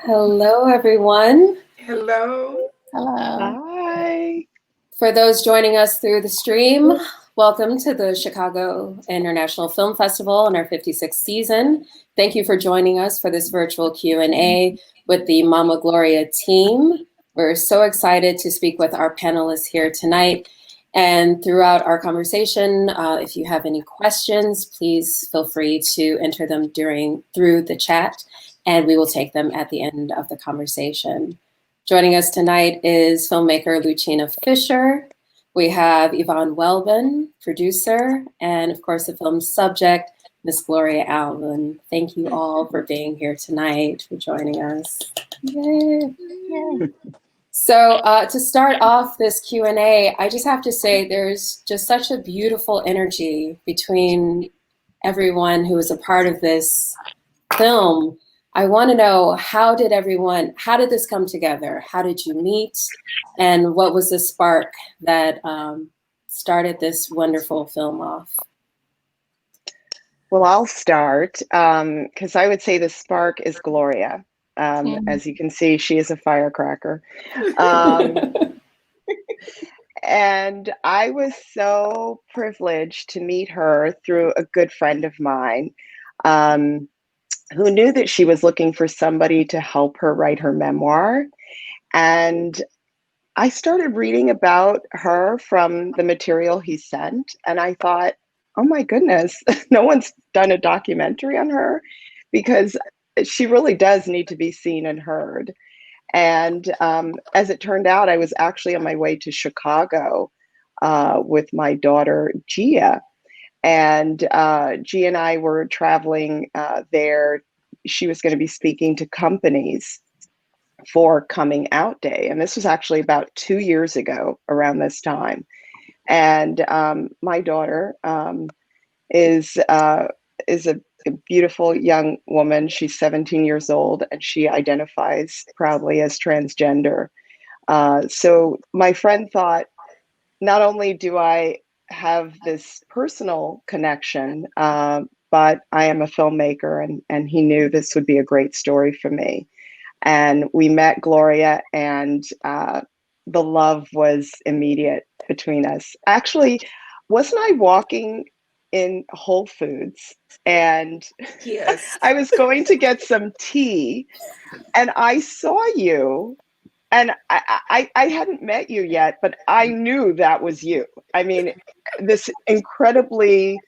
Hello, everyone. Hello. Hello. Hi. For those joining us through the stream, welcome to the Chicago International Film Festival in our 56th season. Thank you for joining us for this virtual Q&A with the Mama Gloria team. We're so excited to speak with our panelists here tonight. And throughout our conversation, if you have any questions, please feel free to enter them through the chat, and we will take them at the end of the conversation. Joining us tonight is filmmaker Lucina Fisher. We have Yvonne Welbin, producer, and of course the film's subject, Miss Gloria Allen. Thank you all for being here tonight, for joining us. Yay. Yay. So to start off this Q&A, I just have to say there's just such a beautiful energy between everyone who is a part of this film. I want to know, how did this come together? How did you meet? And what was the spark that started this wonderful film off? Well, I'll start because I would say the spark is Gloria. As you can see, she is a firecracker. And I was so privileged to meet her through a good friend of mine who knew that she was looking for somebody to help her write her memoir. And I started reading about her from the material he sent, and I thought, oh my goodness, no one's done a documentary on her, because she really does need to be seen and heard. And as it turned out, I was actually on my way to Chicago with my daughter, Gia. And Gia and I were traveling there. She was going to be speaking to companies for Coming Out Day. And this was actually about 2 years ago around this time. And my daughter is a beautiful young woman. She's 17 years old, and she identifies proudly as transgender. So my friend thought, not only do I have this personal connection, but I am a filmmaker, and he knew this would be a great story for me. And we met Gloria, and the love was immediate between us. Actually, wasn't I walking in Whole Foods, and Yes. I was going to get some tea, and I saw you, and I hadn't met you yet, but I knew that was you. I mean, this incredibly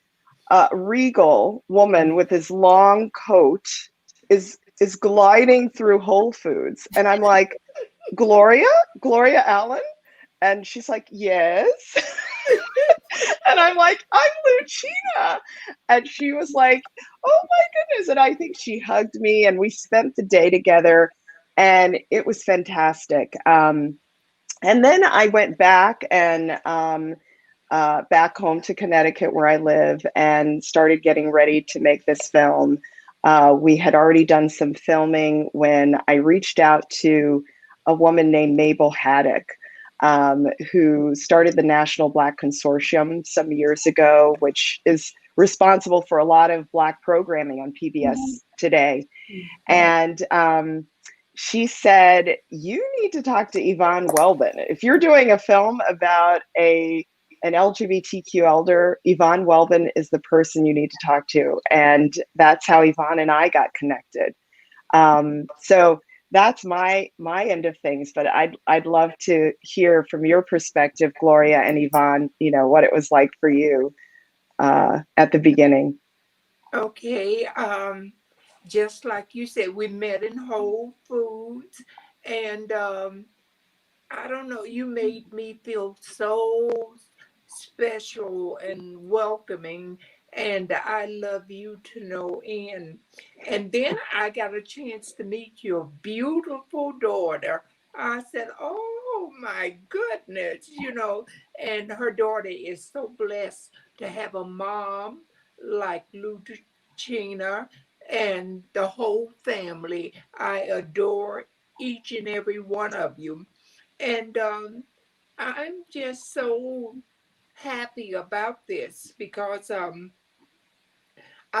regal woman with this long coat is gliding through Whole Foods, and I'm like, Gloria Allen? And she's like, yes. And I'm like, I'm Lucina. And she was like, oh my goodness. And I think she hugged me, and we spent the day together, and it was fantastic. And then I went back and back home to Connecticut, where I live, and started getting ready to make this film. We had already done some filming when I reached out to a woman named Mabel Haddock, who started the National Black Consortium some years ago, which is responsible for a lot of Black programming on PBS today. And she said, you need to talk to Yvonne Welbin. If you're doing a film about an LGBTQ elder, Yvonne Welbin is the person you need to talk to. And that's how Yvonne and I got connected. So that's my end of things, but I'd love to hear from your perspective, Gloria and Yvonne, what it was like for you at the beginning. Okay. Just like you said, we met in Whole Foods, and I don't know, you made me feel so special and welcoming, and I love you to no end. And then I got a chance to meet your beautiful daughter. I said, oh my goodness, and her daughter is so blessed to have a mom like Lucina and the whole family. I adore each and every one of you. And I'm just so happy about this because a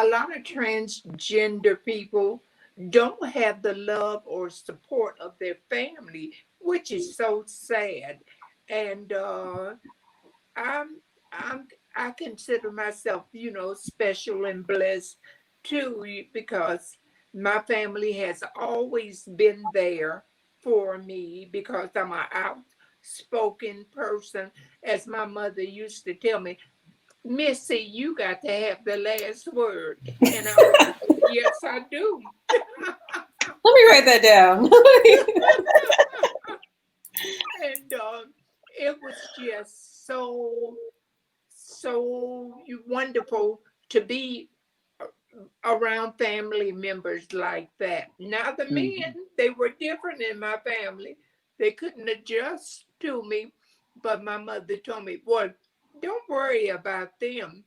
lot of transgender people don't have the love or support of their family, which is so sad. And I'm I consider myself, special and blessed too, because my family has always been there for me because I'm an outspoken person. As my mother used to tell me, Missy, you got to have the last word. And I would say, yes, I do. Let me write that down. And it was just so wonderful to be around family members like that. Now the men, they were different in my family. They couldn't adjust to me, but my mother told me, "Well, don't worry about them,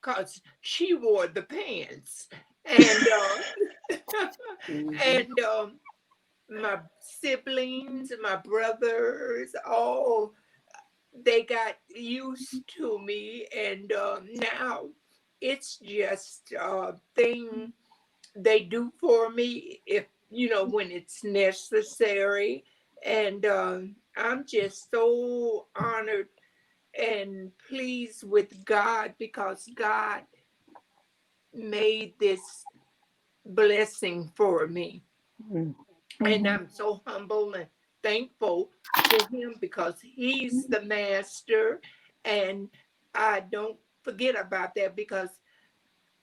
cause she wore the pants." And and my siblings, my brothers, all they got used to me, and now it's just a thing they do for me if when it's necessary. And I'm just so honored and pleased with God because God made this blessing for me. And I'm so humble and thankful to him because he's the master. And I don't forget about that because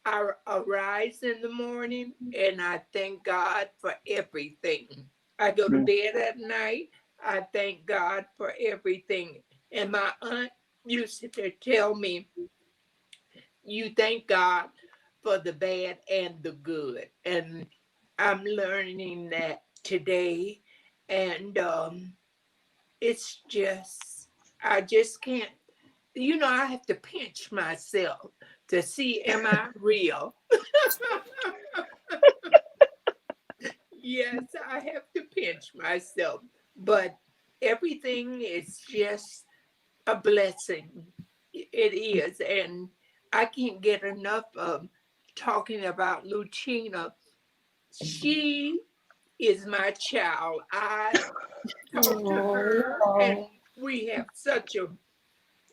I arise in the morning and I thank God for everything. I go to bed at night. I thank God for everything. And my aunt used to tell me, you thank God for the bad and the good. And I'm learning that today. And it's just, I just can't, I have to pinch myself to see, am I real? Yes, I have to pinch myself. But everything is just a blessing. It is. And I can't get enough of talking about Lucina. She is my child. I talk to her and Oh, we have such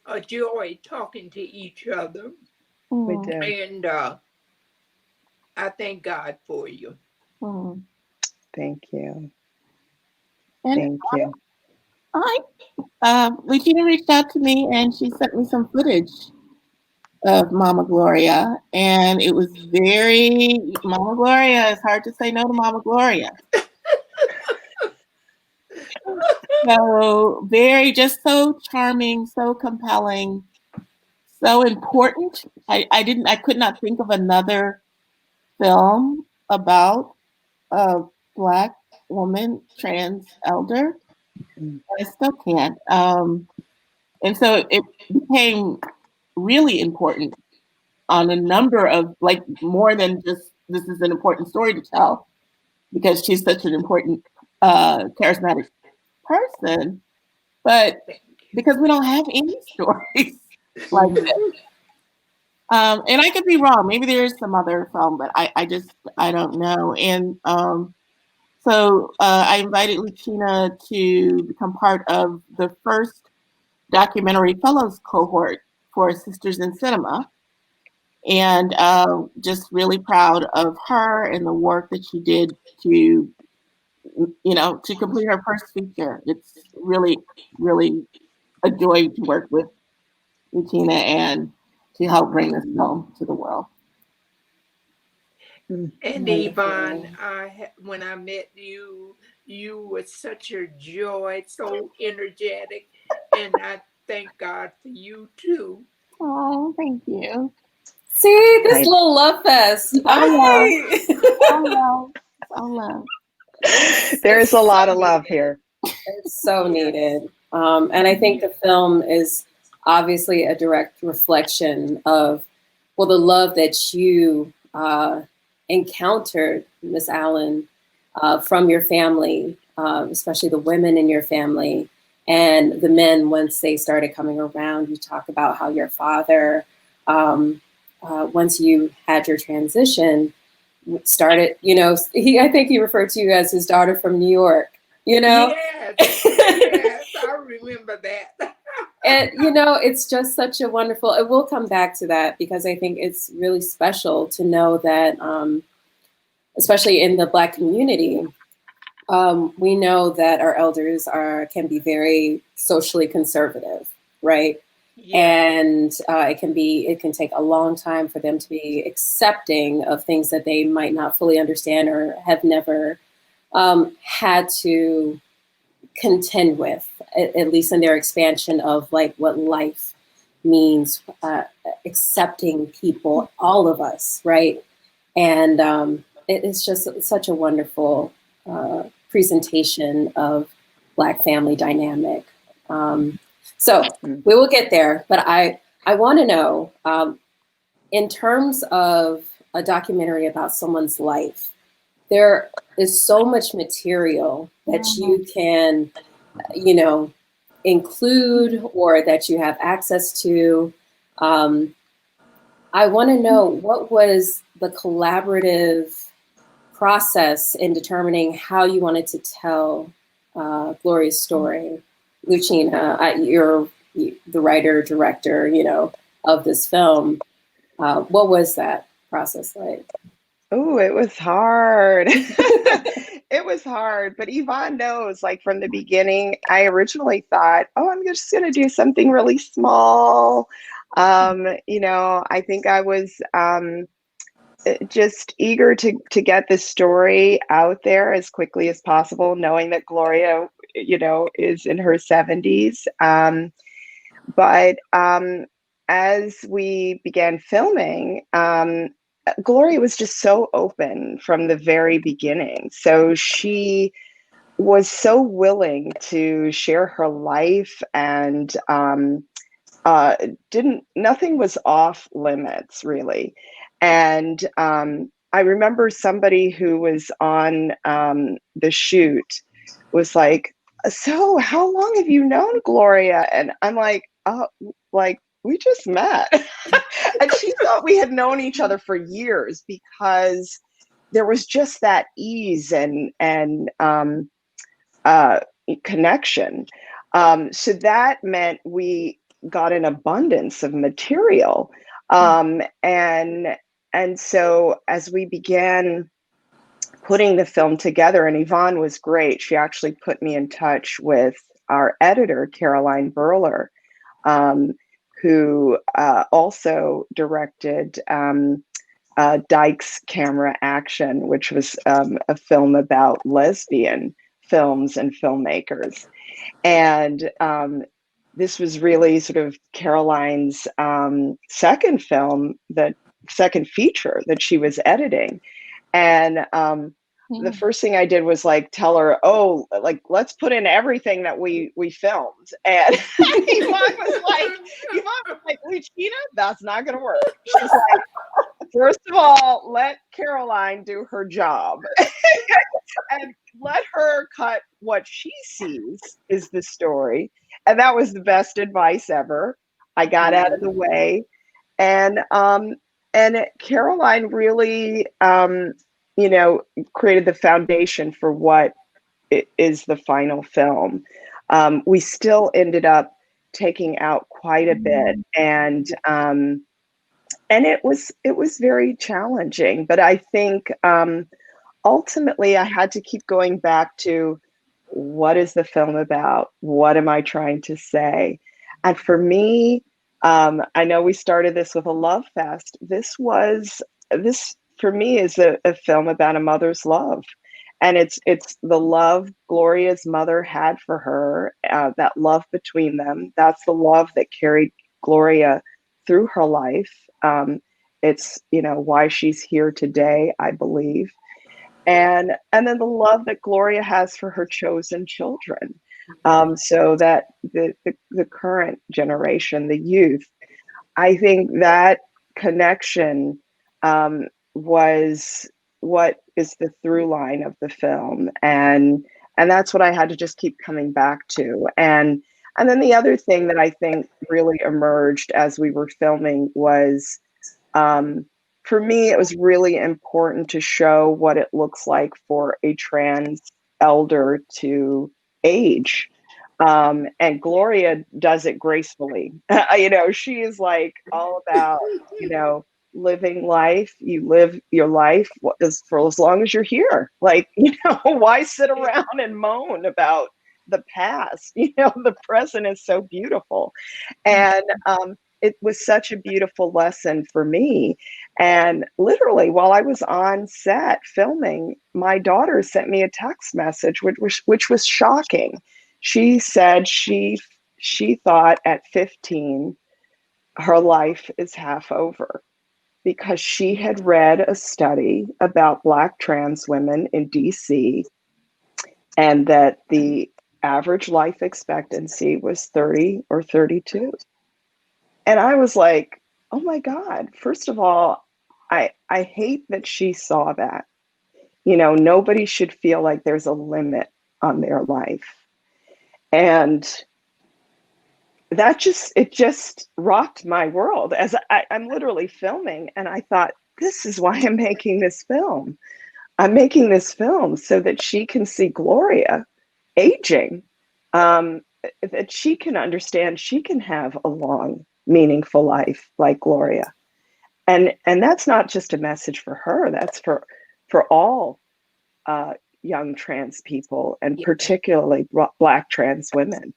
a joy talking to each other. We oh, do. And I thank God for you. oh. Thank you. And Thank you. Regina reached out to me and she sent me some footage of Mama Gloria, and it was very Mama Gloria. It's hard to say no to Mama Gloria. So very, just so charming, so compelling, so important. I could not think of another film about a Black woman trans elder. I still can't. And so it became really important on a number of, like, more than just this is an important story to tell because she's such an important charismatic person, but because we don't have any stories like this. And I could be wrong. Maybe there is some other film, but I don't know. And so I invited Lucina to become part of the first documentary fellows cohort for Sisters in Cinema. And just really proud of her and the work that she did to, to complete her first feature. It's really, really a joy to work with Regina and to help bring this film to the world. And Yvonne, when I met you, you were such a joy, so energetic, and I thank God for you too. Oh, thank you. See, this little love fest. All love. All love. There's a lot of love here. It's so needed. And I think the film is obviously a direct reflection of, well, the love that you encountered, Miss Allen, from your family, especially the women in your family and the men once they started coming around. You talk about how your father, once you had your transition, started, I think he referred to you as his daughter from New York, Yes, yes, I remember that. And, it's just such a wonderful, and we'll come back to that because I think it's really special to know that, especially in the Black community, we know that our elders can be very socially conservative, right? Yeah. And it can take a long time for them to be accepting of things that they might not fully understand or have never had to contend with, at least in their expansion of like what life means, accepting people, all of us, right? And it's just such a wonderful presentation of Black family dynamic. So we will get there, but I want to know, in terms of a documentary about someone's life, there is so much material that you can, include or that you have access to. I want to know, what was the collaborative process in determining how you wanted to tell Gloria's story? Lucina, you're the writer, director, of this film. What was that process like? Oh, it was hard. It was hard, but Yvonne knows, like from the beginning, I originally thought, oh, I'm just going to do something really small. I think I was just eager to get this story out there as quickly as possible, knowing that Gloria, is in her 70s. But as we began filming, Gloria was just so open from the very beginning. So she was so willing to share her life, and nothing was off limits really. And I remember somebody who was on the shoot was like, so how long have you known Gloria? And I'm like, oh, like, we just met. And she thought we had known each other for years because there was just that ease and connection. So that meant we got an abundance of material. And so as we began putting the film together, and Yvonne was great, she actually put me in touch with our editor, Caroline Burler, who also directed Dyke's Camera Action, which was a film about lesbian films and filmmakers. And this was really sort of Caroline's second feature that she was editing. And the first thing I did was like tell her, oh, like, let's put in everything that we filmed. And Yvonne was like, Lucina, that's not gonna work. She's like, first of all, let Caroline do her job and let her cut what she sees is the story. And that was the best advice ever. I got out of the way. And Caroline really created the foundation for what is the final film. We still ended up taking out quite a bit, and it was very challenging. But I think ultimately I had to keep going back to, what is the film about? What am I trying to say? And for me, I know we started this with a love fest. This for me is a film about a mother's love. And it's the love Gloria's mother had for her, that love between them. That's the love that carried Gloria through her life. It's, why she's here today, I believe. And then the love that Gloria has for her chosen children. So that the current generation, the youth, I think that connection was what is the through line of the film, and that's what I had to just keep coming back to. And then the other thing that I think really emerged as we were filming was, for me, it was really important to show what it looks like for a trans elder to age. And Gloria does it gracefully. She is like all about, living life. You live your life for as long as you're here. Like, why sit around and moan about the past? The present is so beautiful. And it was such a beautiful lesson for me. And literally, while I was on set filming, my daughter sent me a text message, which was shocking. She said she thought at 15 her life is half over because she had read a study about Black trans women in DC, and that the average life expectancy was 30 or 32. And I was like, oh my God, first of all, I hate that she saw that. Nobody should feel like there's a limit on their life. And it just rocked my world as I'm literally filming. And I thought, this is why I'm making this film. I'm making this film so that she can see Gloria aging, that she can understand she can have a long, meaningful life like Gloria. And that's not just a message for her, that's for all young trans people, and particularly Black trans women.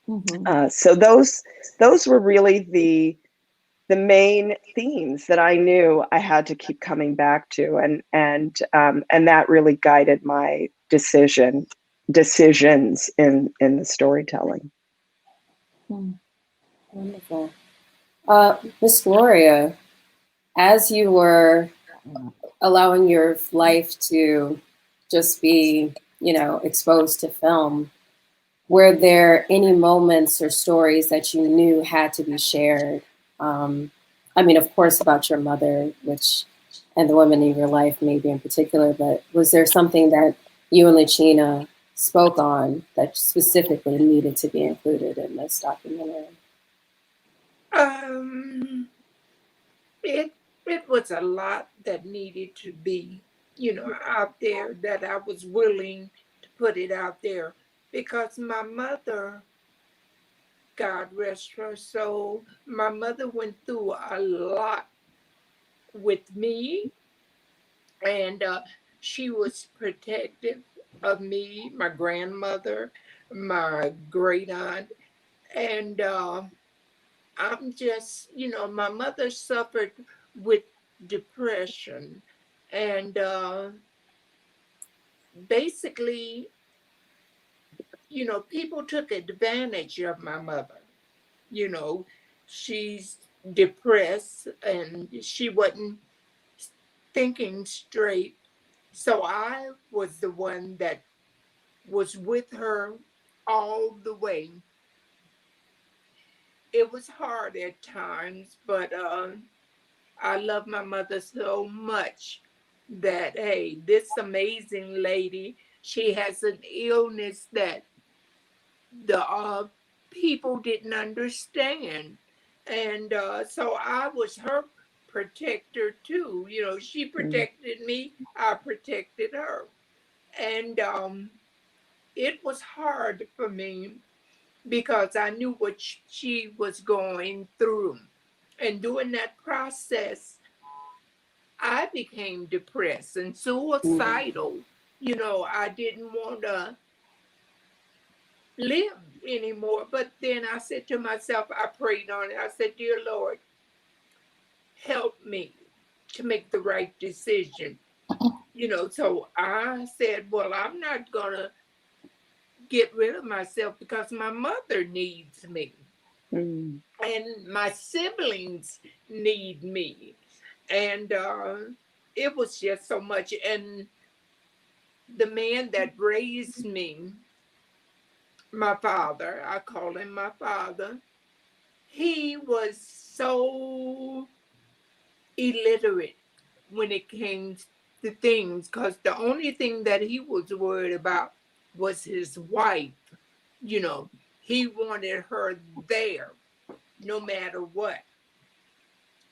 Mm-hmm. So those were really the main themes that I knew I had to keep coming back to, and that really guided my decisions in the storytelling. Wonderful. Miss Gloria, as you were allowing your life to just be, exposed to film, were there any moments or stories that you knew had to be shared? Of course, about your mother, and the women in your life, maybe in particular, but was there something that you and Lachina spoke on that specifically needed to be included in this documentary? It was a lot that needed to be, out there, that I was willing to put it out there, because my mother, God rest her soul, my mother went through a lot with me, and she was protective of me, my grandmother, my great aunt, and I'm just, my mother suffered with depression, and basically, people took advantage of my mother. You know, she's depressed and she wasn't thinking straight. So I was the one that was with her all the way. It was hard at times, but I love my mother so much that, hey, this amazing lady, she has an illness that the people didn't understand. And so I was her protector too. She protected me, I protected her. And it was hard for me because I knew what she was going through. And during that process, I became depressed and suicidal. I didn't want to live anymore. But then I said to myself, I prayed on it. I said, Dear Lord, help me to make the right decision. So I said, well, I'm not going to get rid of myself because my mother needs me. Mm. And my siblings need me. And it was just so much. And the man that raised me, my father, I call him my father, he was so illiterate when it came to things, because the only thing that he was worried about was his wife. He wanted her there no matter what.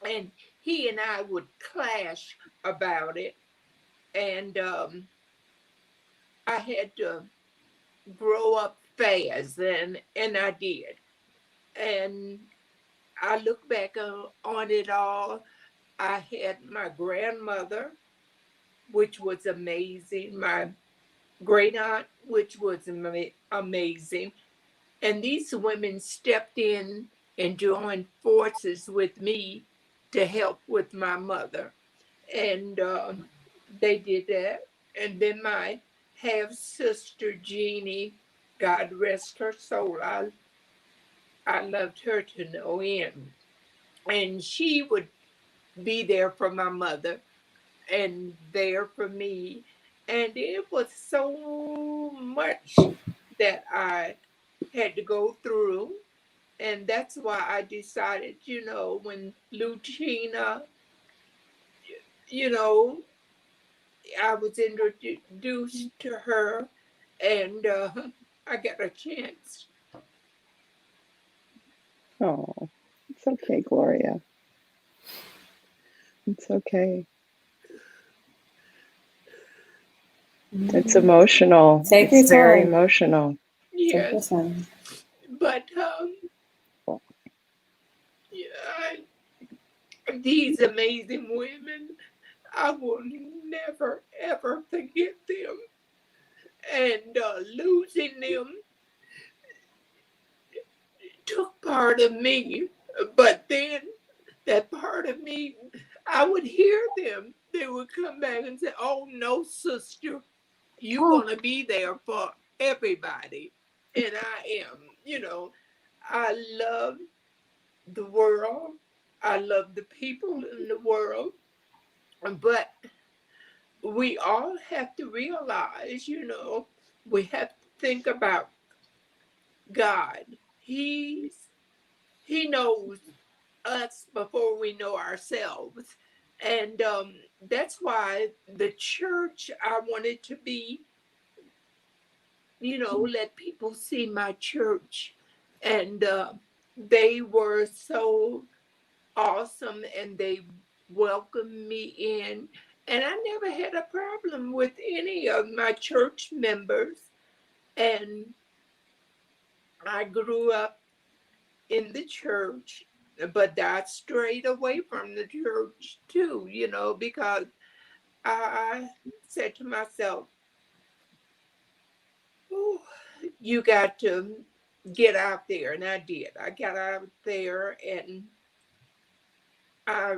And he and I would clash about it. And I had to grow up fast, and I did. And I look back on it all. I had my grandmother, which was amazing, my great aunt, which was amazing. And these women stepped in and joined forces with me to help with my mother. And they did that. And then my half sister, Jeannie, God rest her soul, I loved her to no end. And she would be there for my mother and there for me. And it was so much that I had to go through. And that's why I decided, when Lucina, you know, I was introduced to her, and I got a chance. Oh, it's okay, Gloria. It's okay. It's emotional. Take your It's very time. emotional. Take your Yes, time. but these amazing women, I will never ever forget them. And losing them took part of me, but then that part of me, I would hear them. They would come back and say, "Oh no, sister, you're gonna be there for everybody." And I am. I love the world. I love the people in the world. But we all have to realize, we have to think about God. He knows us before we know ourselves. And that's why the church, I wanted to be, let people see my church. And they were so awesome, and they welcomed me in. And I never had a problem with any of my church members. And I grew up in the church, but I strayed away from the church too, because I said to myself, oh, you got to get out there. And I did. I got out there, and I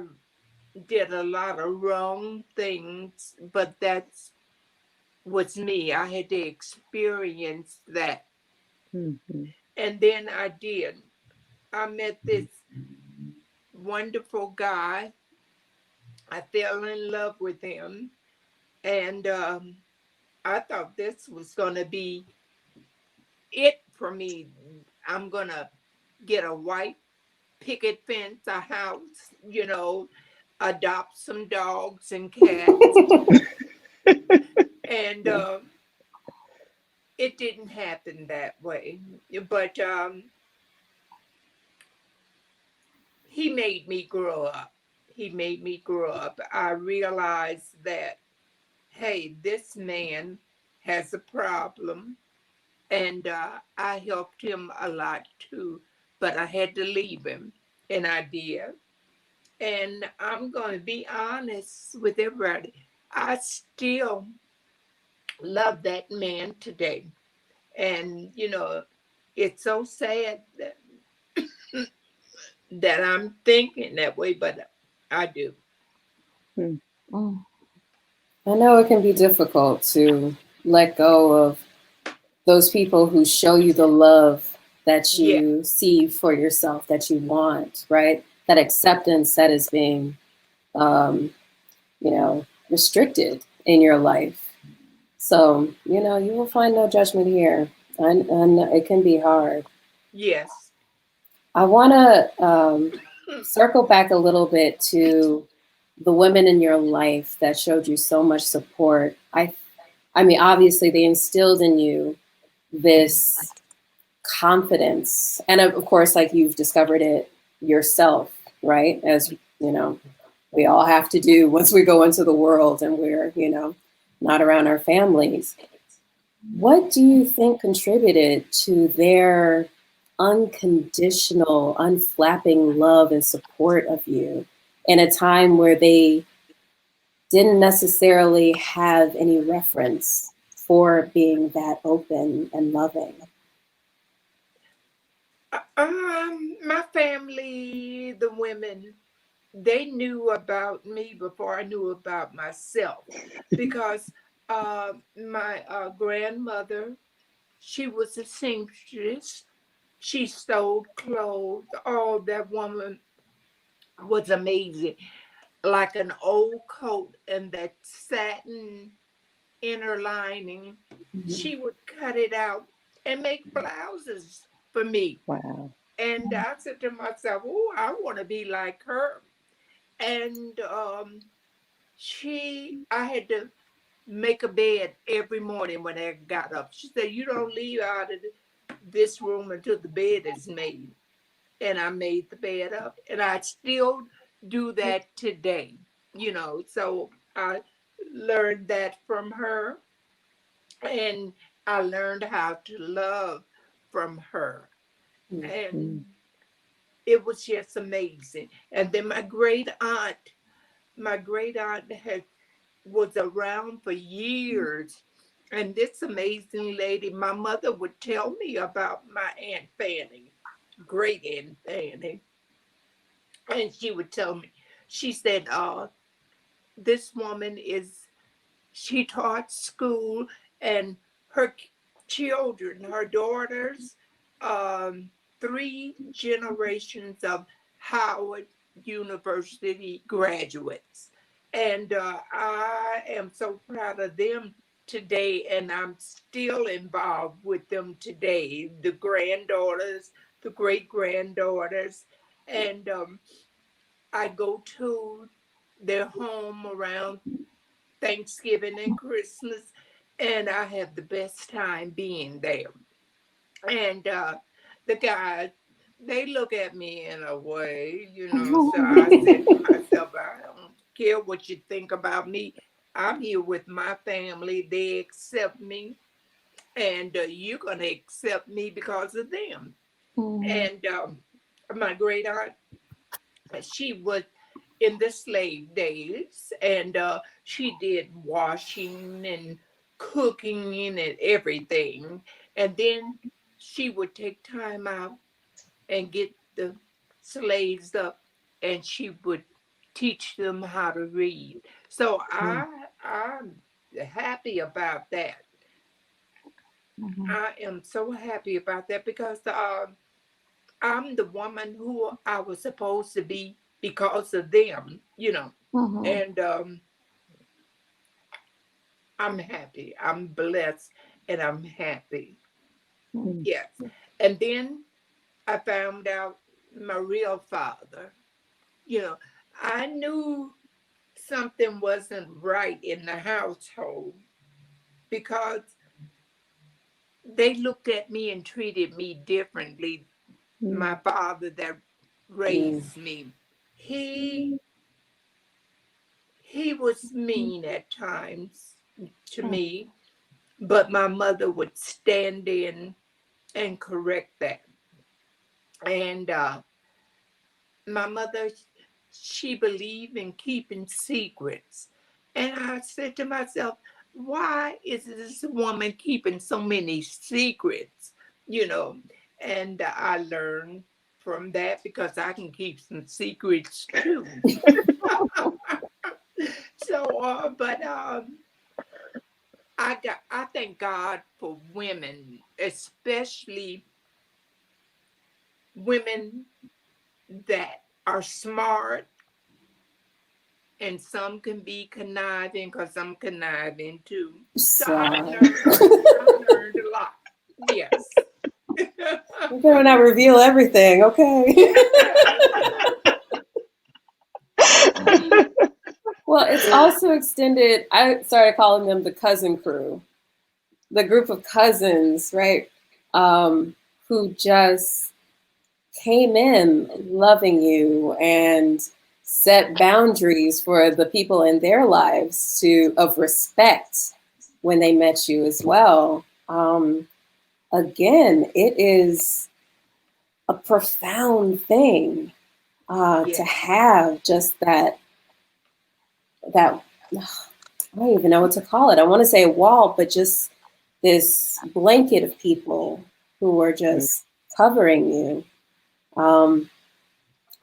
did a lot of wrong things, but that's was me. I had to experience that. Mm-hmm. And then I did. I met this wonderful guy. I fell in love with him. And I thought this was going to be it for me. I'm going to get a white picket fence, a house, adopt some dogs and cats. And it didn't happen that way. But he made me grow up. He made me grow up. I realized that, hey, this man has a problem. And I helped him a lot too. But I had to leave him. And I did. And I'm going to be honest with everybody. I still love that man today. And, it's so sad that I'm thinking that way, but I do. Mm. I know it can be difficult to let go of those people who show you the love that Yeah. you see for yourself, that you want, right? That acceptance that is being, restricted in your life. So, you will find no judgment here. And it can be hard. Yes. I want to circle back a little bit to the women in your life that showed you so much support. I mean, obviously, they instilled in you this confidence, and of course, like you've discovered it yourself, right? As you know, we all have to do once we go into the world and we're, not around our families. What do you think contributed to their unconditional, unflapping love and support of you in a time where they didn't necessarily have any reference for being that open and loving? My family, the women, they knew about me before I knew about myself, because my grandmother, she was a seamstress. She sewed clothes. Oh, that woman was amazing. Like an old coat and that satin inner lining, she would cut it out and make blouses for me. Wow. And I said to myself, oh, I want to be like her. And I had to make a bed every morning when I got up. She said, you don't leave out of this room until the bed is made. And I made the bed up, and I still do that today, so I learned that from her, and I learned how to love from her. And it was just amazing. And then my great aunt was around for years. And this amazing lady, my mother would tell me about my Aunt Fanny, great Aunt Fanny. And she would tell me, she said, this woman she taught school, and her children, her daughters, 3 generations of Howard University graduates. And I am so proud of them today, and I'm still involved with them today, the granddaughters, the great granddaughters. And I go to their home around Thanksgiving and Christmas, and I have the best time being there. And the guys, they look at me in a way, so I said to myself, I don't care what you think about me. I'm here with my family. They accept me, and you're going to accept me because of them. And my great aunt, she was in the slave days, and she did washing and cooking and everything. And then she would take time out and get the slaves up, and she would teach them how to read. So I'm happy about that. I am so happy about that, because I'm the woman who I was supposed to be because of them. And I'm happy. I'm blessed, and I'm happy. Yes. And then I found out my real father. You know, I knew something wasn't right in the household, because they looked at me and treated me differently. My father that raised me, he was mean at times to me, but my mother would stand in and correct that. And my mother, she believed in keeping secrets. And I said to myself, why is this woman keeping so many secrets? You know, and I learned from that, because I can keep some secrets too. So, but I thank God for women, especially women that are smart, and some can be conniving, because I'm conniving too. So I learned a lot. Yes. You better not reveal everything, okay? Well, it's also extended. I started calling them the cousin crew, the group of cousins, right? Who just came in loving you and set boundaries for the people in their lives of respect when they met you as well. Again, it is a profound thing to have just that I don't even know what to call it. I want to say a wall, but just this blanket of people who are just covering you.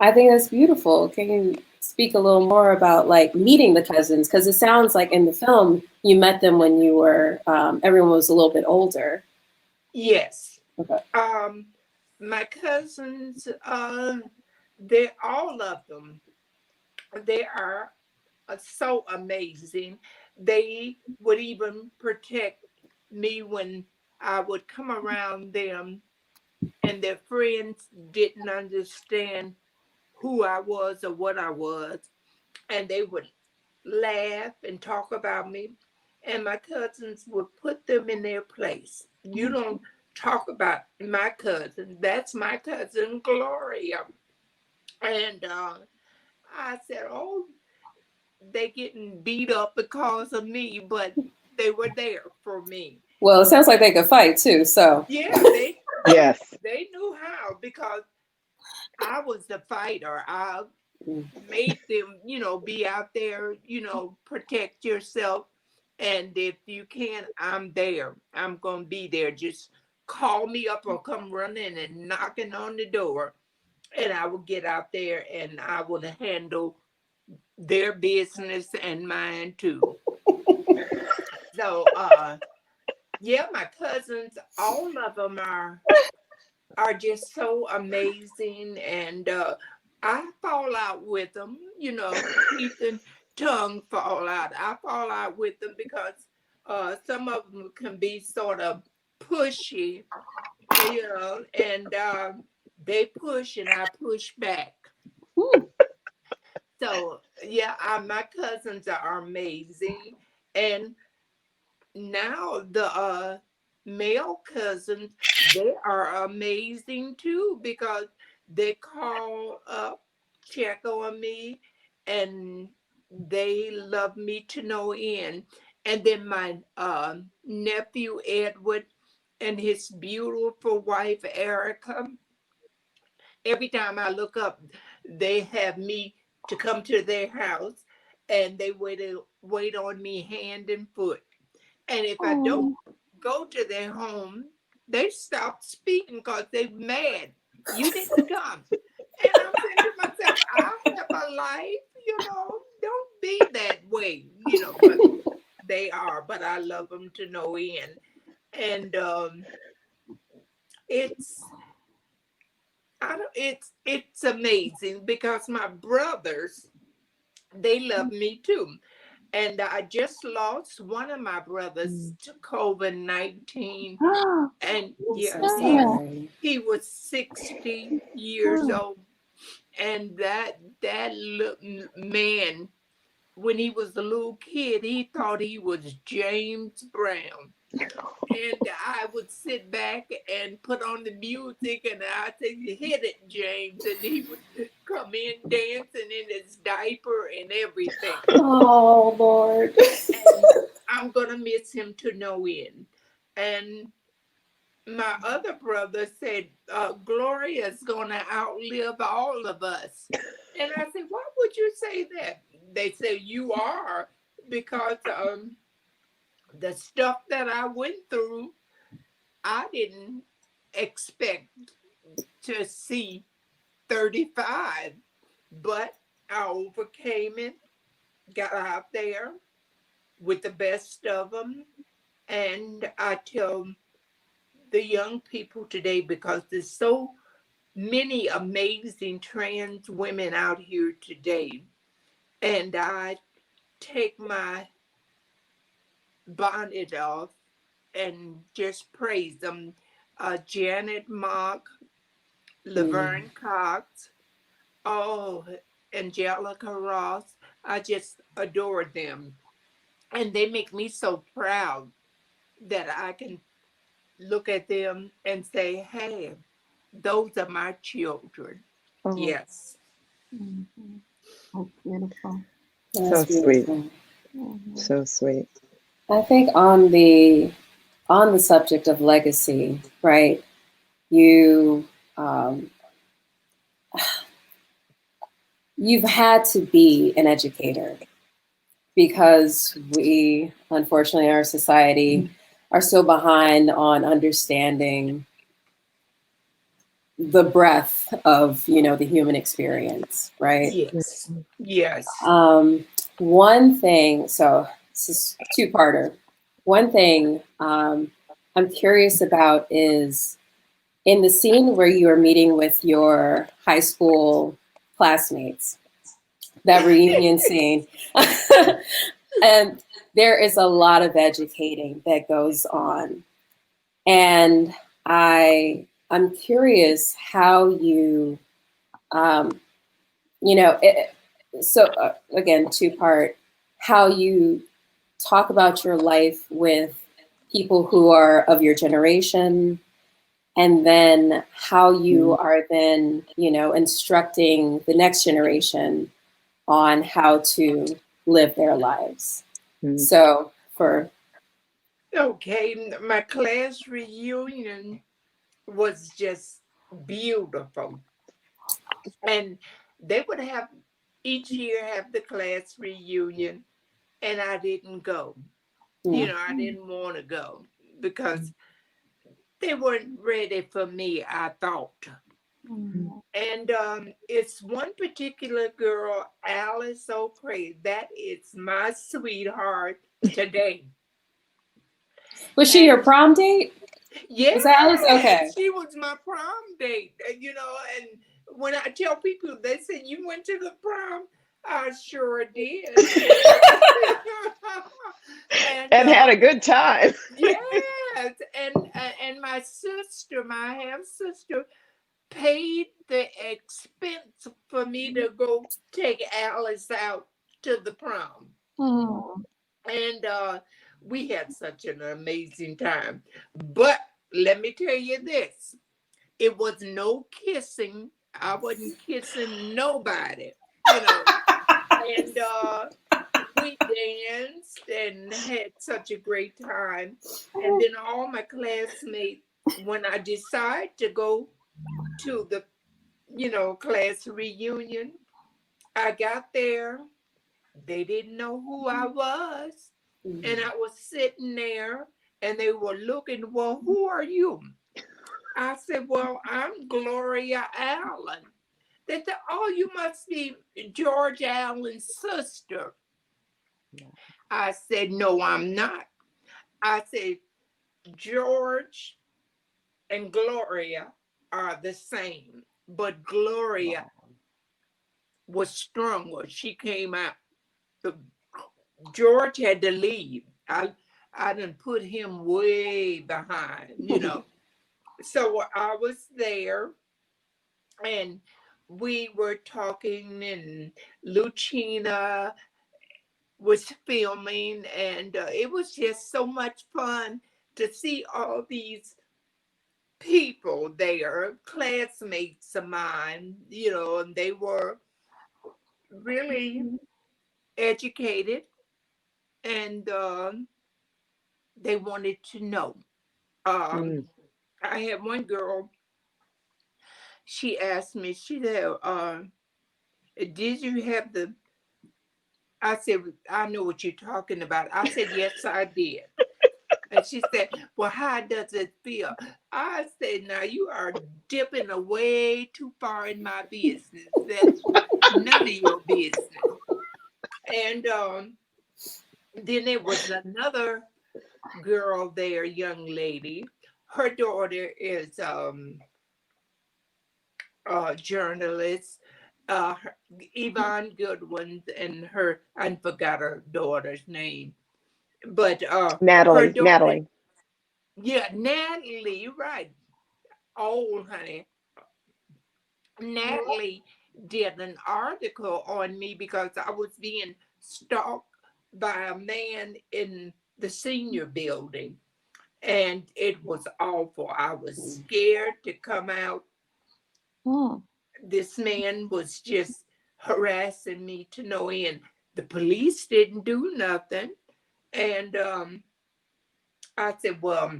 I think that's beautiful. Can you speak a little more about like meeting the cousins? Because it sounds like in the film you met them when you were everyone was a little bit older. Yes. Okay. My cousins, they're all of them. They are so amazing. They would even protect me when I would come around them and their friends didn't understand who I was or what I was. And they would laugh and talk about me. And my cousins would put them in their place. You don't talk about my cousin. That's my cousin Gloria. And I said, oh, they getting beat up because of me, but they were there for me. Well, it sounds like they could fight too. So Yeah, Yes. they knew how because I was the fighter. I made them, be out there, protect yourself. And if you can, I'm there. I'm gonna be there. Just call me up or come running and knocking on the door, and I will get out there and I will handle their business and mine too. So yeah, my cousins, all of them are just so amazing, and I fall out with them, teeth and tongue fall out. I fall out with them because some of them can be sort of pushy, and they push and I push back. So yeah, my cousins are amazing, and now the male cousins, they are amazing too because they call up, check on me, and they love me to no end. And then my nephew Edward and his beautiful wife Erica, every time I look up, they have me to come to their house, and they wait on me hand and foot. And if I don't go to their home, they stop speaking because they're mad. You didn't come. And I'm saying to myself, I have a life. Don't be that way. But they are, but I love them to no end. And it's it's amazing because my brothers, they love me too. And I just lost one of my brothers to COVID-19. And so yeah, sorry. he was 60 years old. And that little man, when he was a little kid, he thought he was James Brown. And I would sit back and put on the music, and I'd say, hit it, James. And he would come in dancing in his diaper and everything. Oh Lord. And I'm going to miss him to no end. And my other brother said, Gloria is going to outlive all of us. And I said, why would you say that? They say, you are, because the stuff that I went through, I didn't expect to see 35, but I overcame it, got out there with the best of them. And I tell the young people today, because there's so many amazing trans women out here today, and I take my bonnet off and just praise them. Janet Mock, Laverne Cox, oh, Angelica Ross. I just adore them. And they make me so proud that I can look at them and say, hey, those are my children. Oh. Yes. Mhm. That's beautiful. That's So sweet. beautiful. Mhm. So sweet. I think on the subject of legacy, right? You you've had to be an educator because we, unfortunately, our society are so behind on understanding the breadth of the human experience, right? Yes. Yes. Um, One thing, so this is two-parter. One thing I'm curious about is in the scene where you are meeting with your high school classmates, that reunion scene, and there is a lot of educating that goes on. And I'm curious how you, um, again, two-part, how you talk about your life with people who are of your generation, and then how you are then, instructing the next generation on how to live their lives. Mm. So for Okay, my class reunion was just beautiful. And they would have each year have the class reunion, and I didn't go. I didn't want to go because they weren't ready for me, I thought. Mhm. And it's one particular girl, Alice O'Cray, that is my sweetheart today. was she your And prom date? yes, Was that Alice? Okay. she was my prom date. And when I tell people, they say, "You went to the prom?" I sure did. and And had a good time. yes, and my sister, my half sister, paid the expense for me to go take Alice out to the prom. Mhm. And we had such an amazing time. But let me tell you this, it was no kissing. I wasn't kissing nobody, you know. And we danced and had such a great time. And then all my classmates, when I decided to go to the, class reunion, I got there. They didn't know who I was. And I was sitting there and they were looking, well, who are you? I said, well, I'm Gloria Allen. They said, oh, you must be George Allen's sister. I said, no, I'm not. I said, George and Gloria are the same, but Gloria was stronger. She came out. George had to leave. I done put him way behind. So I was there and we were talking and Lucina was filming and it was just so much fun to see all these people there, classmates of mine, and they were really educated and they wanted to know. Um, Mm. I had one girl, she asked me, she said, did you have the, I said, I know what you're talking about. I said, yes, I did. And she said, well, how does it feel? I said, now you are dipping away too far in my business. That's none of your business. And then there was another girl there, young lady. Her daughter is a journalist, uh, Yvonne Goodwin, and I forgot her daughter's name. But her daughter, Natalie. yeah, Natalie, you're right. Oh, honey, Natalie did an article on me because I was being stalked by a man in the senior building. And it was awful. I was scared to come out. Mhm. This man was just harassing me to no end. The police didn't do nothing. And I said, well,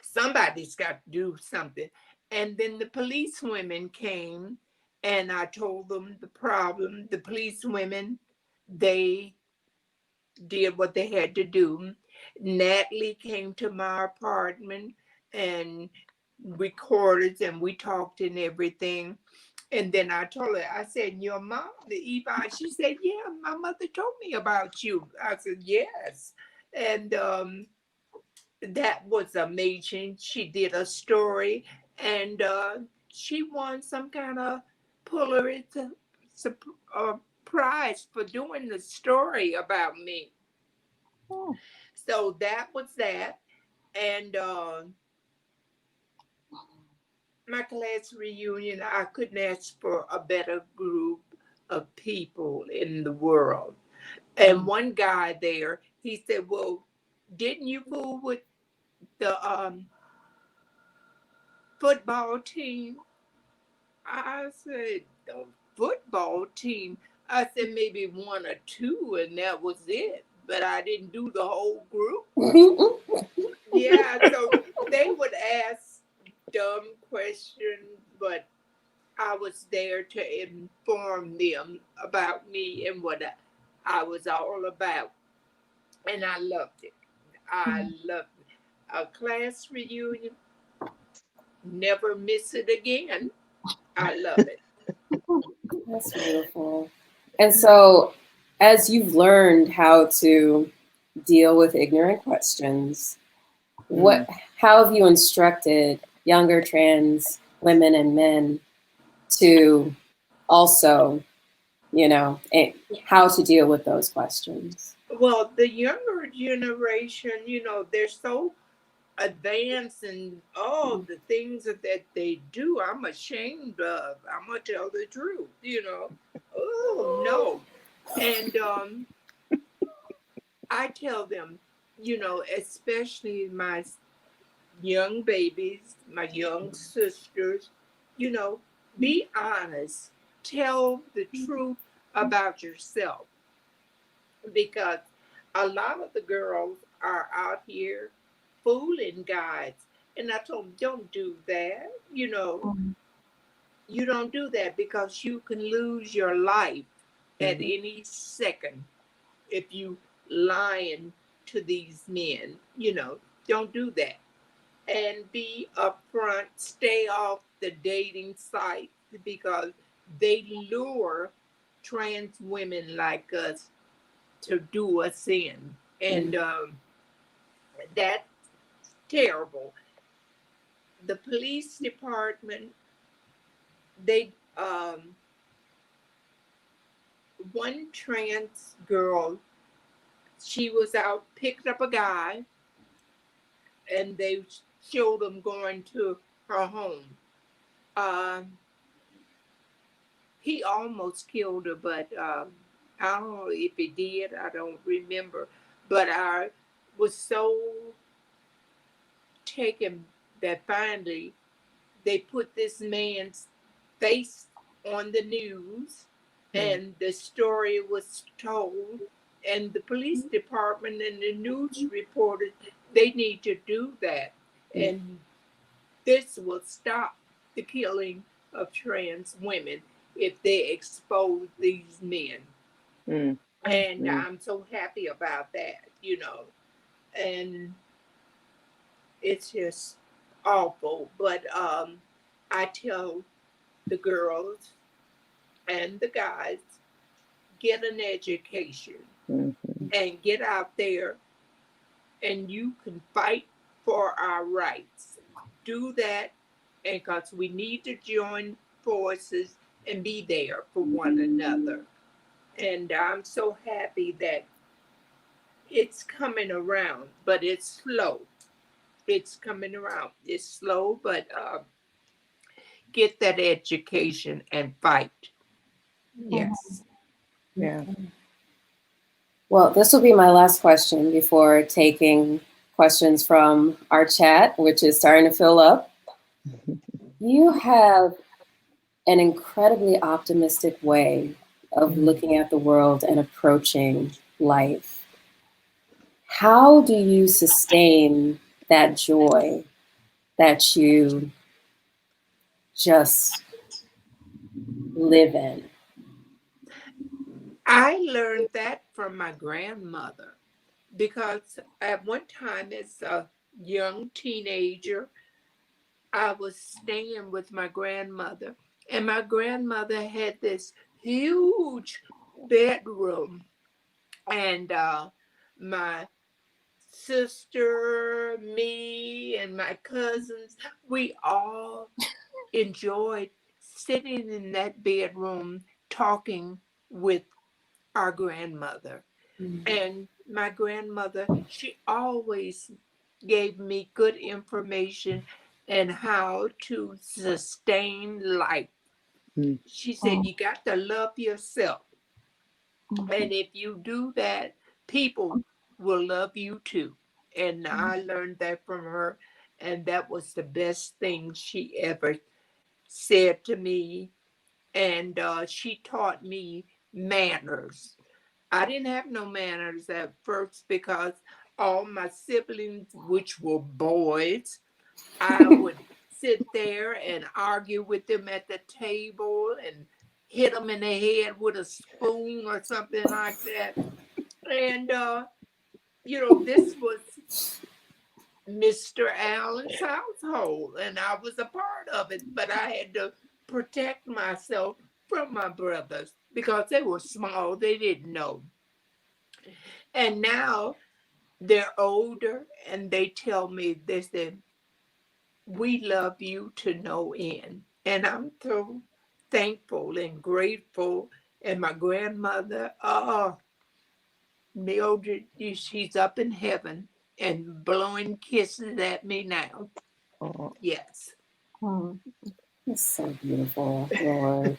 somebody's got to do something. And then the police women came, and I told them the problem. The police women, they did what they had to do. Natalie came to my apartment and recorded, and we talked and everything. And then I told her, I said, your mom, the Yvonne, she said, yeah, my mother told me about you. I said, yes. And that was amazing. She did a story, and she won some kind of Pulitzer prize for doing the story about me. Oh. So that was that. And my class reunion, I couldn't ask for a better group of people in the world. And one guy there, he said, well, didn't you fool with the football team? I said, the football team? I said, maybe one or two, and that was it. But I didn't do the whole group. Yeah, so they would ask dumb questions, but I was there to inform them about me and what I was all about. And I loved it. I loved it. A class reunion, never miss it again. I love it. That's beautiful. And so, as you've learned how to deal with ignorant questions, how have you instructed younger trans women and men to also, how to deal with those questions? Well, the younger generation, they're so advanced in all the things that they do. I'm ashamed of. I'm gonna tell the truth, Oh no. And I tell them, especially my young babies, my young sisters, be honest. Tell the truth about yourself, because a lot of the girls are out here fooling guys. And I told them, don't do that. You don't do that, because you can lose your life at any second if you lying to these men. Don't do that. And be upfront. Stay off the dating sites, because they lure trans women like us to do us in. And that's terrible. The police department, they one trans girl, she was out, picked up a guy, and they showed him going to her home. He almost killed her, but I don't know if he did. I don't remember. But I was so taken that finally they put this man's face on the news, and the story was told, and the police department and the news reporters, they need to do that. And this will stop the killing of trans women if they expose these men. And I'm so happy about that, and it's just awful. But I tell the girls and the guys, get an education and get out there, and you can fight for our rights. Do that, and because we need to join forces and be there for one another. And I'm so happy that it's coming around, but it's slow. It's coming around. It's slow, but get that education and fight. Yes. Yeah. Well, this will be my last question before taking questions from our chat, which is starting to fill up. You have an incredibly optimistic way of looking at the world and approaching life. How do you sustain that joy that you just live in? I learned that from my grandmother because at one time as a young teenager, I was staying with my grandmother, and my grandmother had this huge bedroom, and my sister, me, and my cousins, we all enjoyed sitting in that bedroom talking with our grandmother. And my grandmother, she always gave me good information and how to sustain life. Mm. She said, you got to love yourself. Mhm. And if you do that, people will love you too. And I learned that from her. And that was the best thing she ever said to me. And she taught me manners. I didn't have no manners at first because all my siblings, which were boys, I would sit there and argue with them at the table and hit them in the head with a spoon or something like that. And, this was Mr. Allen's household, and I was a part of it, but I had to protect myself from my brothers because they were small, they didn't know. And now they're older and they tell me, they said, we love you to no end. And I'm so thankful and grateful. And my grandmother, Mildred, she's up in heaven and blowing kisses at me now. Oh. Yes. Mhm. It's so beautiful, Lord.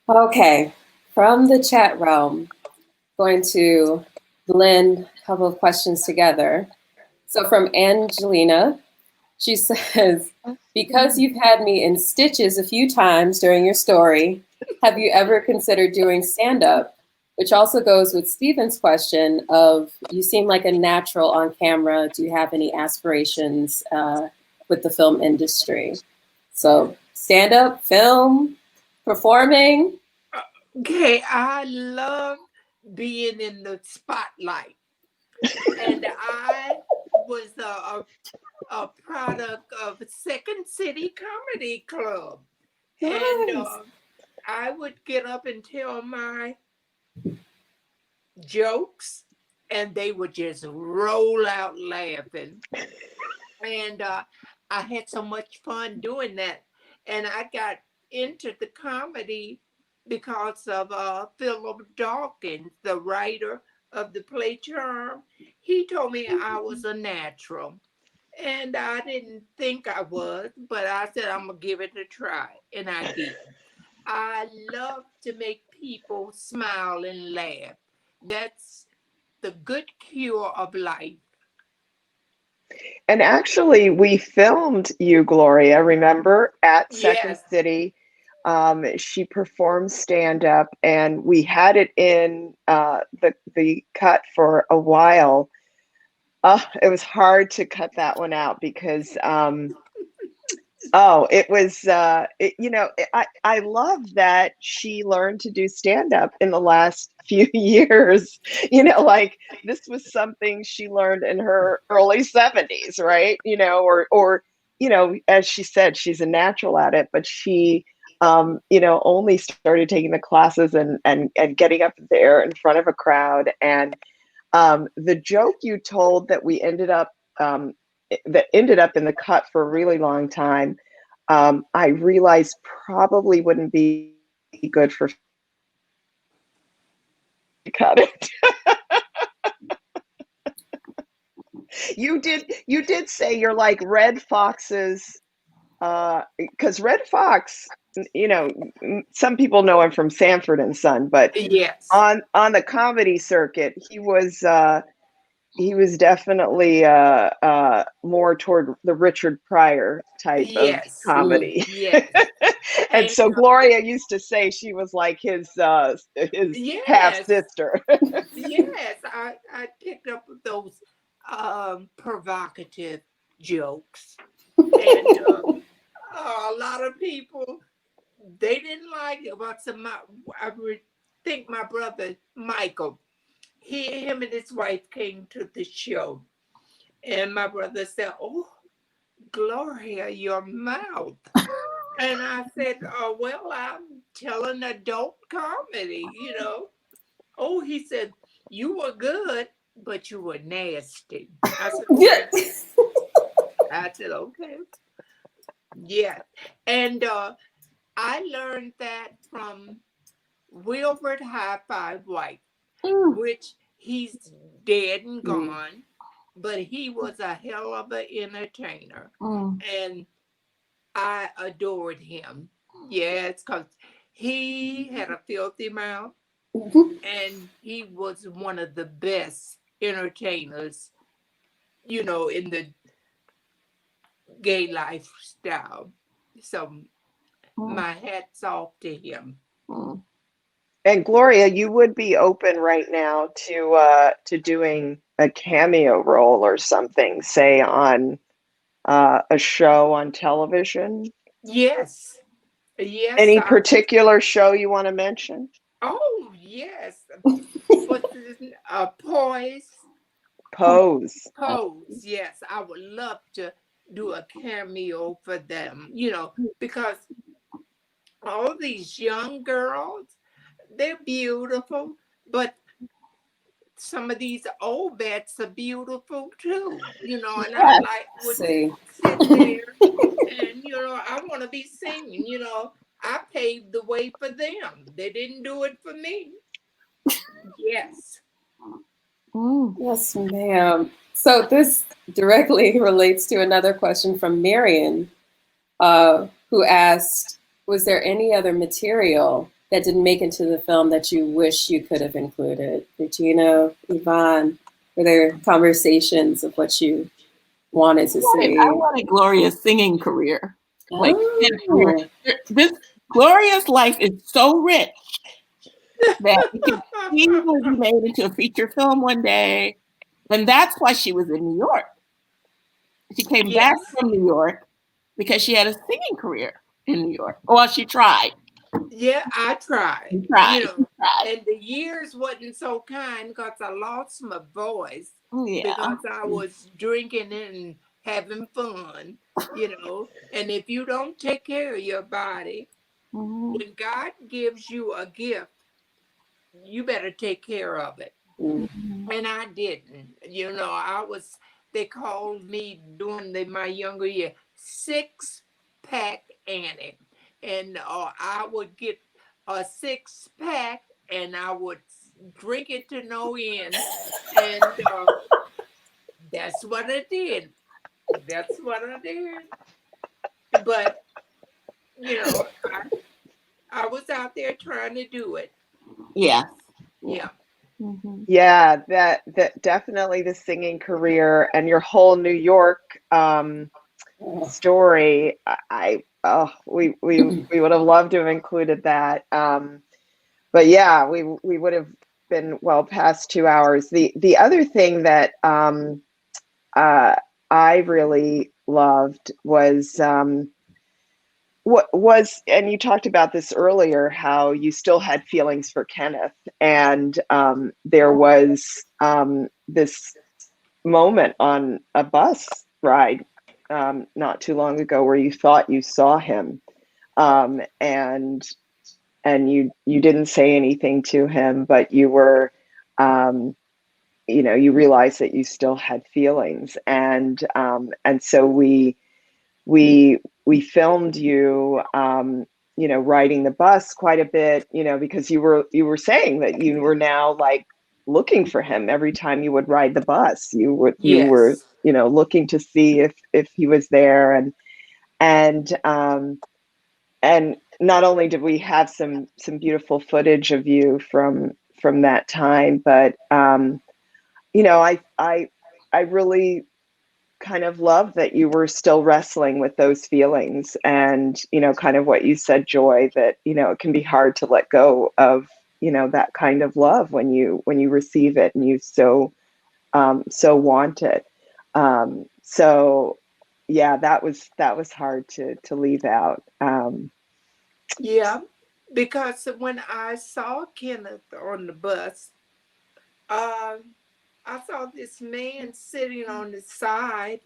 Okay, from the chat realm, going to blend a couple of questions together. So from Angelina, she says, because you've had me in stitches a few times during your story, have you ever considered doing stand-up? Which also goes with Stephen's question of, you seem like a natural on camera. Do you have any aspirations with the film industry? So stand-up, film, performing. Okay, I love being in the spotlight. And I was a product of Second City Comedy Club. And Nice. I would get up and tell my jokes, and they would just roll out laughing. And I had so much fun doing that. And I got into the comedy because of Philip Dawkins, the writer of the play Charm. He told me I was a natural. And I didn't think I was, but I said, I'm going to give it a try. And I did. I love to make people smile and laugh. That's the good cure of life. And actually, we filmed you, Gloria, remember, at Second Yes. City. She performed stand up, and we had it in the cut for a while. It was hard to cut that one out because it was I love that she learned to do stand up in the last few years. Like this was something she learned in her early 70s, right? Or as she said, she's a natural at it, but she only started taking the classes and getting up there in front of a crowd. And the joke you told that ended up in the cut for a really long time, I realized probably wouldn't be good for cut it. You did say you're like Red Fox's, because Red Fox, some people know him from Sanford and Son, but Yes. on the comedy circuit, he was he was definitely more toward the Richard Pryor type of Yes, comedy. yes, And and so Gloria used to say she was like his half yes, sister. yes. I picked up those provocative jokes, and a lot of people they didn't like it. But think my brother Michael, him and his wife came to the show, and my brother said, "Oh, Gloria, your mouth." And I said, "Oh, well, I'm telling adult comedy, you know." Oh, he said, "You were good, but you were nasty." I said, Yeah. "Okay." I said, "Okay." Yeah. And I learned that from Wilbert High Five White, Mm, which he's dead and Mm. gone, but he was a hell of an entertainer. mm, And I adored him. Yes, because he had a filthy mouth and he was one of the best entertainers, you know, in the gay lifestyle. So mm, my hat's off to him. mm. And Gloria, you would be open right now to doing a cameo role or something, say on a show on television. Yes, yes, Any I, particular show you want to mention? oh, yes. What's this? Poise, Pose. Pose. Yes, I would love to do a cameo for them, you know, because all these young girls, they're beautiful, but some of these old vets are beautiful too, you know, and I Yes. like would See. sit there and, you know, I want to be singing, you know, I paved the way for them. They didn't do it for me. Yes. Mm. Yes, ma'am. So this directly relates to another question from Marion, who asked, was there any other material that didn't make into the film that you wish you could have included? Regina, Yvonne, were there conversations of what you wanted to I see? wanted Gloria's singing career. Like career. Oh, This Gloria's life is so rich that it could easily be made into a feature film one day. And that's why she was in New York. She came back Yes. from New York because she had a singing career in New York. Well, she tried. Yeah, I tried, She tried. you She know, tried. and the years wasn't so kind because I lost my voice Yeah. because I was drinking and having fun, you know. And if you don't take care of your body, Mhm. when God gives you a gift, you better take care of it. mm. Mhm. And I didn't. You know, they called me during my younger year, six pack Annie. And I would get a six pack and I would drink it to no end. And that's what I did. That's what I did. But, you know, I was out there trying to do it. Yes. Yeah. Yeah. Mhm. Yeah, that definitely the singing career and your whole New York story. We would have loved to have included that. But yeah, we would have been well past 2 hours. The other thing that uh, I really loved was what was, and you talked about this earlier, how you still had feelings for Kenneth, and there was this moment on a bus ride not too long ago where you thought you saw him, and you didn't say anything to him, but you were, you realized that you still had feelings, and so we we filmed you, riding the bus quite a bit, because you were saying that you were now like looking for him every time you would ride the bus. You were Yes. looking to see if he was there, and not only did we have some beautiful footage of you from that time, but you know, I really kind of love that you were still wrestling with those feelings, and, you know, kind of what you said, Joy, that, you know, it can be hard to let go of, you know, that kind of love when you receive it and you so want it. So yeah, that was hard to leave out. Yeah, because when I saw Kenneth on the bus, I saw this man sitting on the side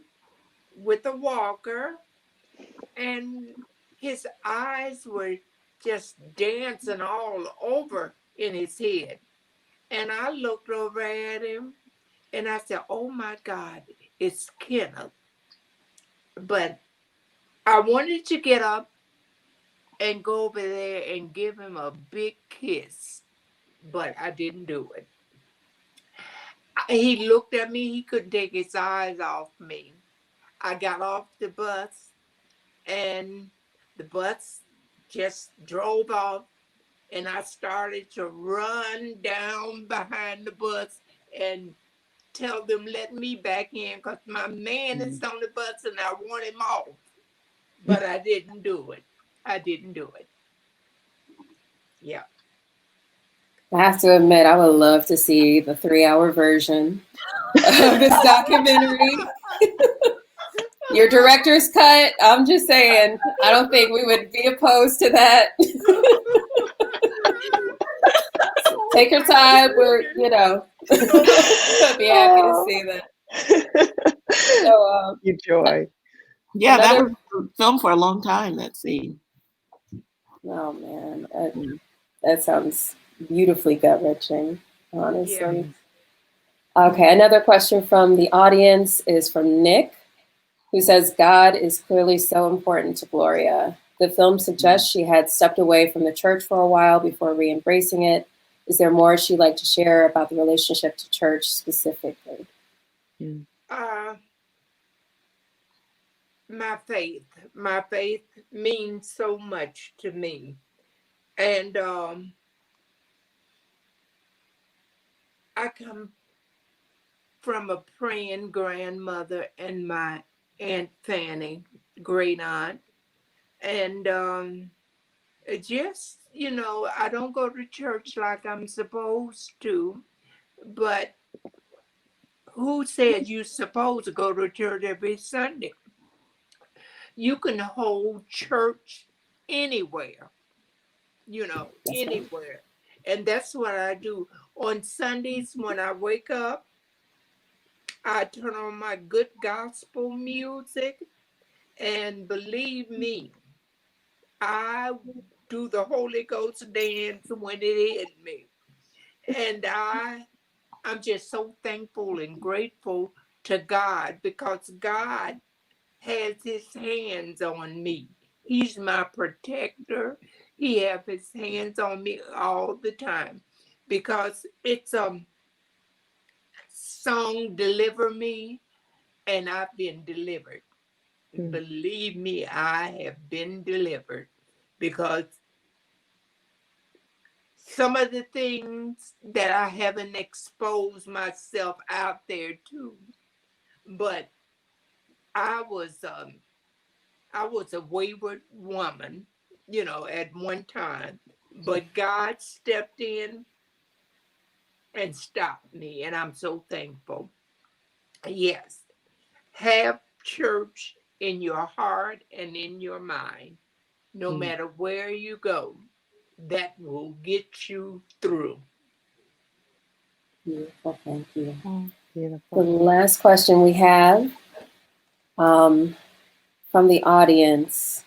with a walker, and his eyes were just dancing all over in his head. And I looked over at him and I said, "Oh my God, it's Kenneth." But I wanted to get up and go over there and give him a big kiss, but I didn't do it. He looked at me, he couldn't take his eyes off me. I got off the bus and the bus just drove off, and I started to run down behind the bus and tell them let me back in because my man is on the bus and I want him off. But I didn't do it. I didn't do it. Yeah. I have to admit, I would love to see the 3-hour version of this documentary. Your director's cut, I'm just saying, I don't think we would be opposed to that. Take your time. We're, you know, I'd be happy to see that. So, You, Joy. Yeah, another, that was filmed for a long time, that scene. oh man, that sounds beautifully gut-wrenching, honestly. Yeah. Okay, another question from the audience is from Nick, who says, God is clearly so important to Gloria. The film suggests she had stepped away from the church for a while before re-embracing it. Is there more she'd like to share about the relationship to church specifically? My faith means so much to me. And I come from a praying grandmother and my Aunt Fanny, great aunt. And it just, you know, I don't go to church like I'm supposed to, but who said you're supposed to go to church every Sunday? You can hold church anywhere, you know, That's right. anywhere. And that's what I do. On Sundays when I wake up, I turn on my good gospel music, and believe me, I do the Holy Ghost dance when it hit me. And I'm just so thankful and grateful to God because God has his hands on me. He's my protector. He has his hands on me all the time because it's a song, Deliver Me, and I've been delivered. Believe me, I have been delivered because some of the things that I haven't exposed myself out there to, but I was a wayward woman, you know, at one time, but God stepped in and stopped me, and I'm so thankful. Yes, have church in your heart and in your mind, no matter where you go. That will get you through. Beautiful, thank you. Beautiful. The last question we have from the audience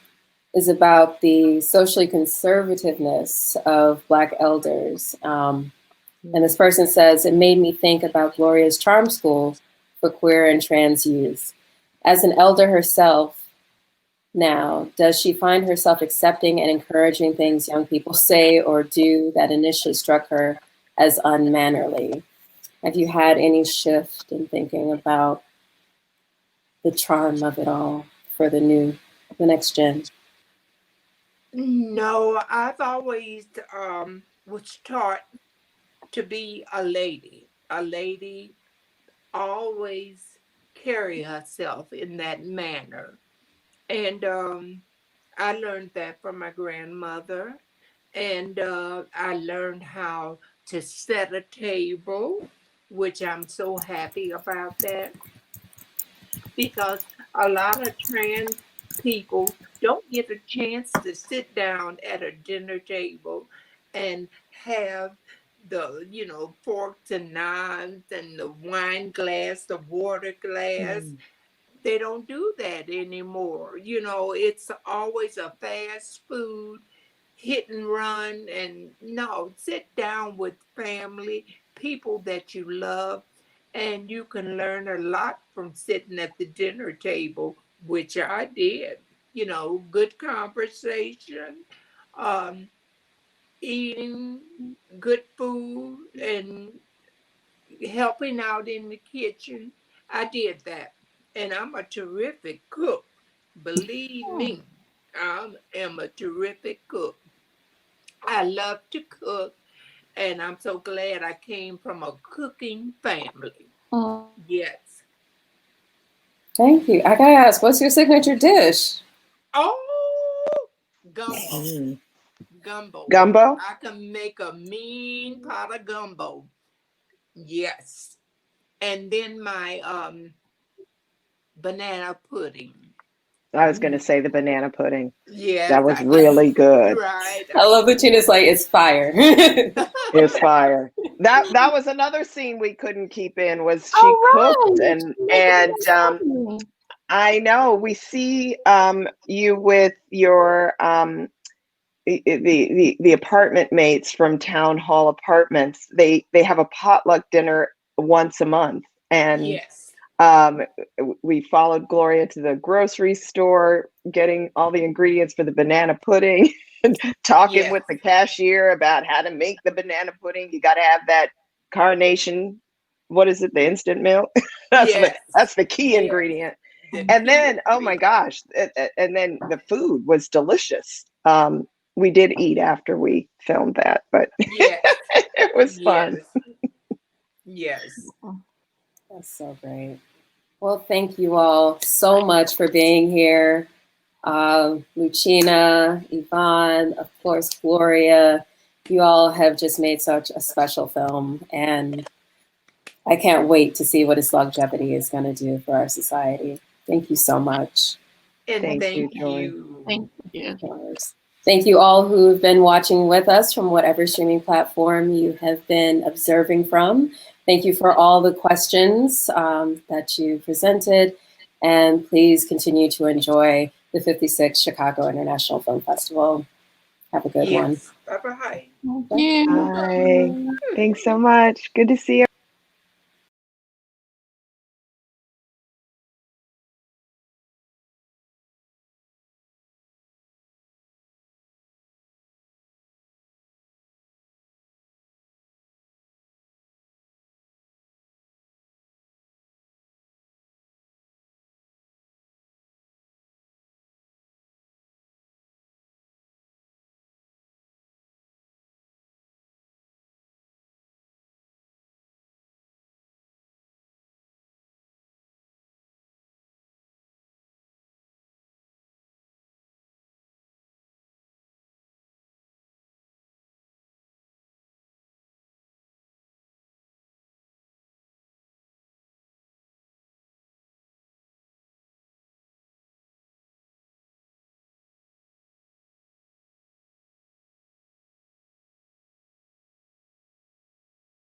is about the socially conservativeness of Black elders. And this person says, it made me think about Gloria's charm school for queer and trans youth. As an elder herself now, does she find herself accepting and encouraging things young people say or do that initially struck her as unmannerly? Have you had any shift in thinking about the charm of it all for the next gen? No, I've always was taught to be a lady, always carry herself in that manner. And I learned that from my grandmother. And I learned how to set a table, which I'm so happy about that, because a lot of trans people don't get a chance to sit down at a dinner table and have the, forks and knives and the wine glass, the water glass. They don't do that anymore. It's always a fast food hit and run. And no, sit down with family, people that you love, and you can learn a lot from sitting at the dinner table, which I did. Good conversation, um, eating good food, and helping out in the kitchen. I did that. And I'm a terrific cook. Believe me, I am a terrific cook. I love to cook, and I'm so glad I came from a cooking family. Yes. Thank you. I gotta ask, what's your signature dish? Oh, gumbo. Gumbo. Gumbo? I can make a mean pot of gumbo. Yes. And then my banana pudding. I was going to say the banana pudding. Yes, That was I really good. right. I love that Gina's like, it's fire. It's fire. That was another scene we couldn't keep in, was she cooked, and I know we see you with your the apartment mates from Town Hall Apartments. They have a potluck dinner once a month, and Yes. we followed Gloria to the grocery store, getting all the ingredients for the banana pudding, and talking Yes. with the cashier about how to make the banana pudding. You got to have that carnation. What is it? The instant milk. Yes. That's the key Yes. ingredient. The And key then, oh my ingredient. gosh, and then the food was delicious. We did eat after we filmed that, but Yes. it was fun. Yes. That's so great. Well, thank you all so much for being here. Lucina, Yvonne, of course, Gloria. You all have just made such a special film, and I can't wait to see what its longevity is going to do for our society. Thank you so much. And Thank you, Joy. Thank you. Of course. Thank you all who've been watching with us from whatever streaming platform you have been observing from. Thank you for all the questions that you presented. And please continue to enjoy the 56th Chicago International Film Festival. Have a good one. Yes. Bye-bye. Thank you. Bye. Thanks so much. Good to see you.